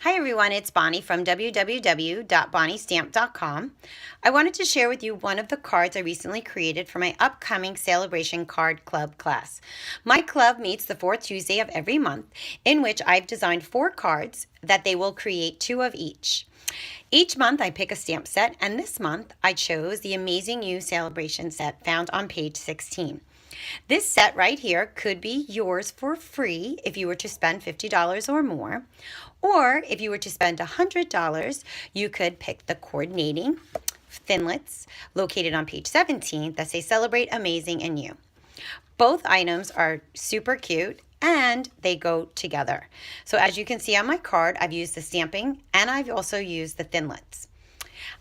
Hi everyone, it's Bonnie from www.bonniestamp.com. I wanted to share with you one of the cards I recently created for my upcoming Sale-a-bration Card Club class. My club meets the fourth Tuesday of every month, in which I've designed 4 cards that they will create 2 of each. Each month I pick a stamp set, and this month I chose the Amazing You Sale-a-bration set found on page 16. This set right here could be yours for free if you were to spend $50 or more. Or if you were to spend $100, you could pick the coordinating Thinlits located on page 17 that say Celebrate Amazing in You. Both items are super cute and they go together. So as you can see on my card, I've used the stamping and I've also used the Thinlits.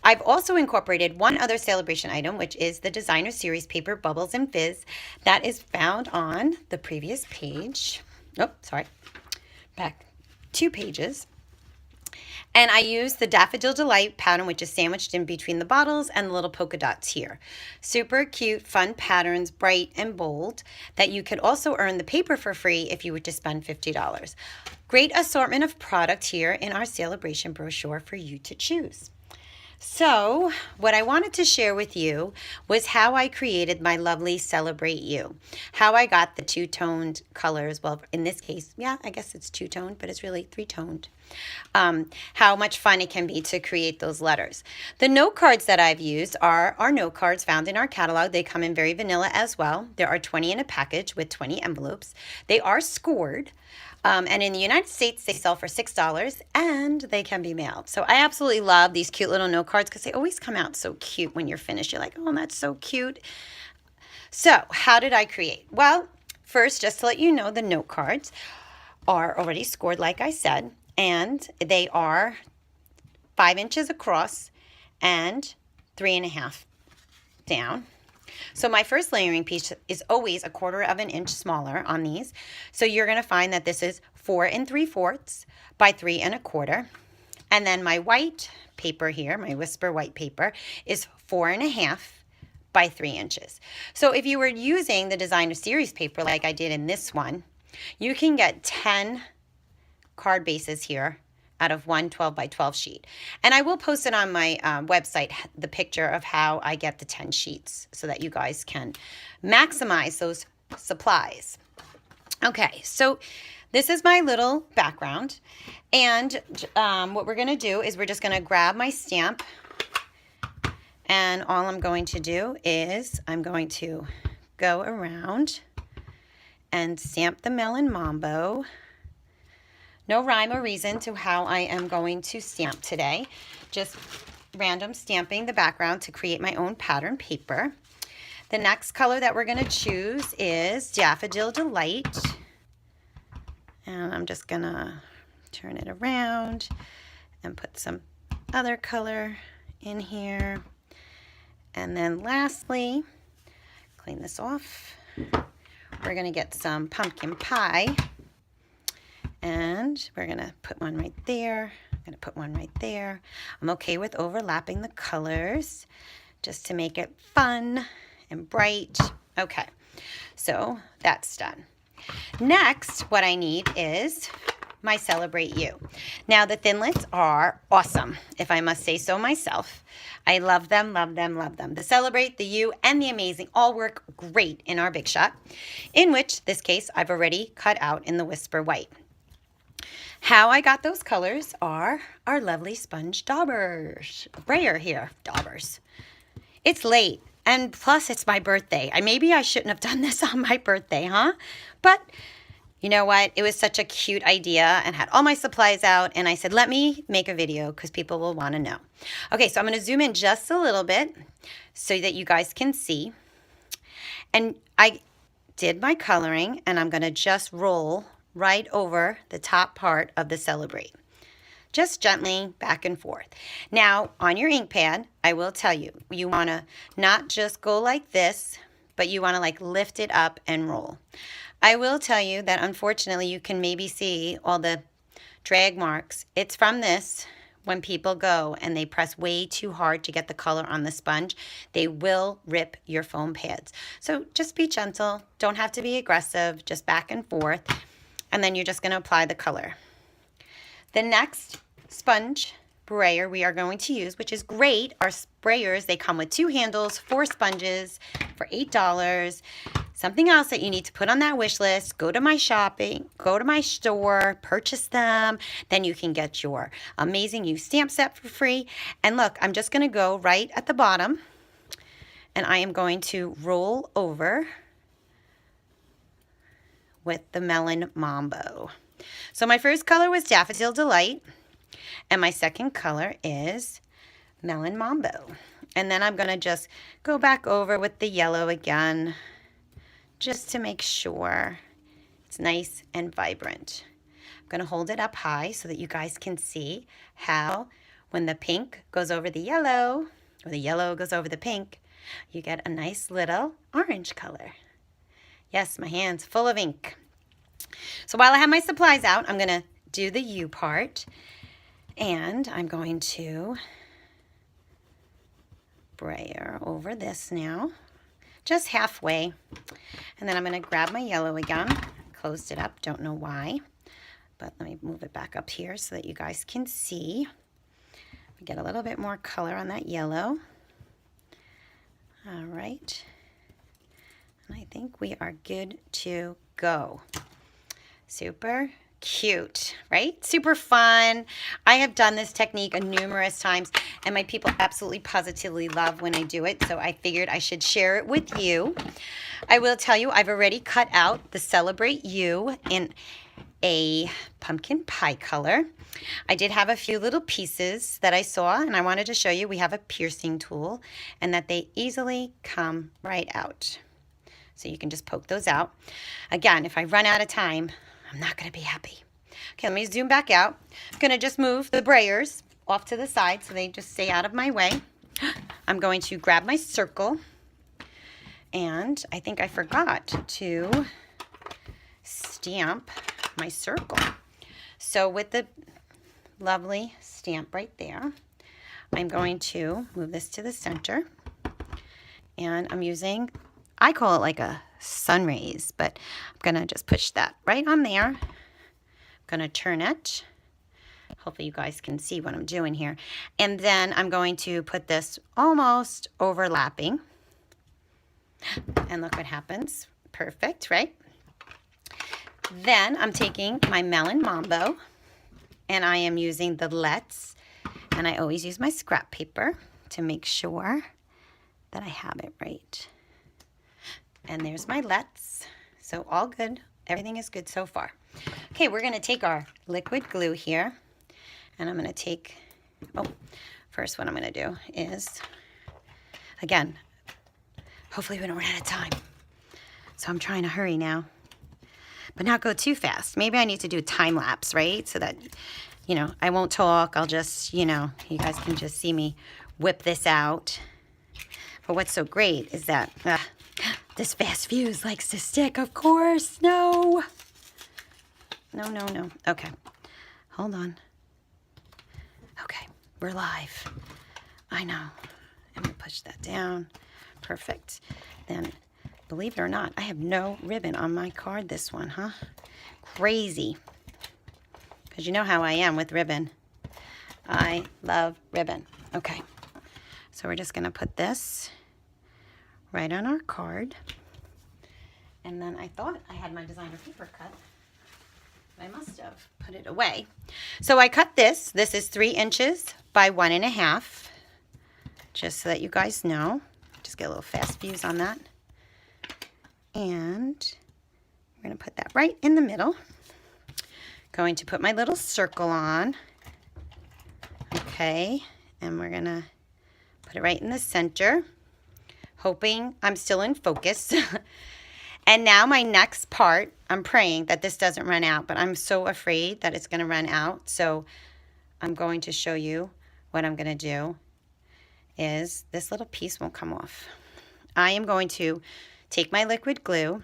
I've also incorporated one other Sale-a-bration item, which is the Designer Series paper Bubbles and Fizz that is found on the previous page. Oh, sorry. Back 2 pages. And I used the Daffodil Delight pattern, which is sandwiched in between the bottles and the little polka dots here. Super cute, fun patterns, bright and bold, that you could also earn the paper for free if you were to spend $50. Great assortment of product here in our Sale-a-bration brochure for you to choose. So what I wanted to share with you was how I created my lovely Celebrate You. How I got the 2-toned colors. Well, in this case, yeah, I guess it's 2-toned, but it's really 3-toned. How much fun it can be to create those letters. The note cards that I've used are our note cards found in our catalog. They come in very vanilla as well. There are 20 in a package with 20 envelopes. They are scored. And in the United States, they sell for $6 and they can be mailed. So I absolutely love these cute little note cards because they always come out so cute when you're finished. You're like, oh, that's so cute. So how did I create? Well, first, just to let you know, the note cards are already scored, like I said, and they are 5 inches across and 3.5 down. So my first layering piece is always 1/4 of an inch smaller on these. So you're going to find that this is 4 3/4 by 3 1/4. And then my white paper here, my Whisper white paper, is 4.5 by 3 inches. So if you were using the Designer Series paper like I did in this one, you can get 10 card bases here out of one 12 by 12 sheet. And I will post it on my website, the picture of how I get the 10 sheets so that you guys can maximize those supplies. Okay, so this is my little background. And what we're going to do is we're just going to grab my stamp. And all I'm going to do is I'm going to go around and stamp the Melon Mambo. No rhyme or reason to how I am going to stamp today. Just random stamping the background to create my own pattern paper. The next color that we're going to choose is Daffodil Delight. And I'm just going to turn it around and put some other color in here. And then lastly, clean this off. We're going to get some pumpkin pie. And we're going to put one right there. I'm going to put one right there. I'm okay with overlapping the colors just to make it fun and bright. Okay, so that's done. Next, what I need is my Celebrate You. Now, the Thinlits are awesome, if I must say so myself. I love them, love them, love them. The Celebrate, the You, and the Amazing all work great in our Big Shot, in which, this case, I've already cut out in the Whisper White. How I got those colors are our lovely sponge daubers. Brayer here, daubers. It's late, and plus it's my birthday. Maybe I shouldn't have done this on my birthday, huh? But you know what? It was such a cute idea and had all my supplies out, and I said, let me make a video because people will want to know. Okay, so I'm going to zoom in just a little bit so that you guys can see. And I did my coloring, and I'm going to just roll right over the top part of the Celebrate. Just gently back and forth. Now, on your ink pad, I will tell you, you want to not just go like this, but you want to like lift it up and roll. I will tell you that unfortunately you can maybe see all the drag marks. It's from this. When people go and they press way too hard to get the color on the sponge, they will rip your foam pads. So just be gentle. Don't have to be aggressive. Just back and forth. And then you're just going to apply the color. The next sponge brayer we are going to use, which is great. Our sprayers, they come with 2 handles, 4 sponges for $8. Something else that you need to put on that wish list, go to my store, purchase them. Then you can get your amazing used stamp set for free. And look, I'm just going to go right at the bottom, and I am going to roll over with the Melon Mambo. So my first color was Daffodil Delight, and my second color is Melon Mambo. And then I'm going to just go back over with the yellow again, just to make sure it's nice and vibrant. I'm going to hold it up high so that you guys can see how when the pink goes over the yellow, or the yellow goes over the pink, you get a nice little orange color. Yes, my hand's full of ink. So while I have my supplies out, I'm going to do the U part, and I'm going to brayer over this now, just halfway. And then I'm going to grab my yellow again. Closed it up, don't know why, but let me move it back up here so that you guys can see. We get a little bit more color on that yellow. All right. And I think we are good to go. Super cute, right? Super fun. I have done this technique numerous times, and my people absolutely positively love when I do it, so I figured I should share it with you. I will tell you, I've already cut out the Celebrate You in a pumpkin pie color. I did have a few little pieces that I saw, and I wanted to show you we have a piercing tool and that they easily come right out. So you can just poke those out. Again, if I run out of time, I'm not going to be happy. Okay, let me zoom back out. I'm going to just move the brayers off to the side so they just stay out of my way. I'm going to grab my circle, and I think I forgot to stamp my circle. So with the lovely stamp right there, I'm going to move this to the center, and I'm using, I call it like a sun rays, but I'm going to just push that right on there. I'm going to turn it. Hopefully you guys can see what I'm doing here. And then I'm going to put this almost overlapping. And look what happens. Perfect, right? Then I'm taking my Melon Mambo, and I am using the Let's, and I always use my scrap paper to make sure that I have it right. And there's my Let's. So all good. Everything is good so far. Okay, we're going to take our liquid glue here, and I'm going to take, first what I'm going to do is, again, hopefully we don't run out of time. So I'm trying to hurry now, but not go too fast. Maybe I need to do a time lapse, right? So that, I won't talk. I'll just, you guys can just see me whip this out. But what's so great is that this fast fuse likes to stick, of course. No. No. Okay. Hold on. Okay. We're live. I know. I'm going to push that down. Perfect. Then, believe it or not, I have no ribbon on my card this one, huh? Crazy. Because you know how I am with ribbon. I love ribbon. Okay. So we're just going to put this right on our card. And then I thought I had my designer paper cut. I must have put it away. So I cut this. This is 3 inches by 1.5. Just so that you guys know. Just get a little fast fuse on that. And we're going to put that right in the middle. Going to put my little circle on. Okay. And we're going to put it right in the center. Hoping I'm still in focus. And now my next part, I'm praying that this doesn't run out, but I'm so afraid that it's going to run out. So I'm going to show you what I'm going to do is this little piece won't come off. I am going to take my liquid glue,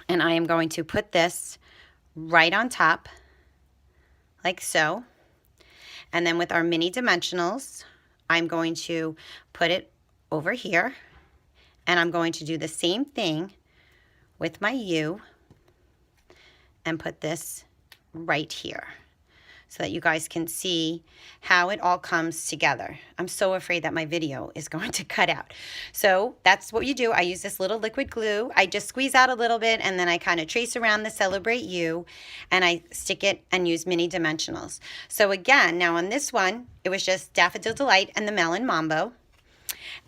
and I am going to put this right on top like so. And then with our mini dimensionals, I'm going to put it over here, and I'm going to do the same thing with my U and put this right here. so that you guys can see how it all comes together. I'm so afraid that my video is going to cut out. So that's what you do. I use this little liquid glue. I just squeeze out a little bit, and then I kind of trace around the Celebrate You, and I stick it and use mini dimensionals. So again, now on this one, it was just Daffodil Delight and the Melon Mambo.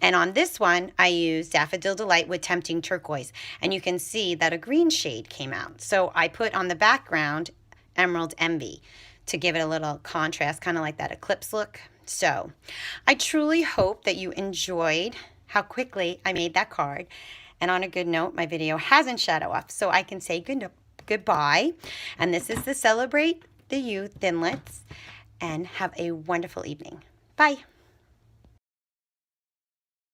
And on this one, I used Daffodil Delight with Tempting Turquoise. And you can see that a green shade came out. So I put on the background Emerald Envy to give it a little contrast, kind of like that eclipse look. So I truly hope that you enjoyed how quickly I made that card. And on a good note, my video hasn't shut off, so I can say goodbye. And this is the Celebrate the You Thinlits. And have a wonderful evening. Bye.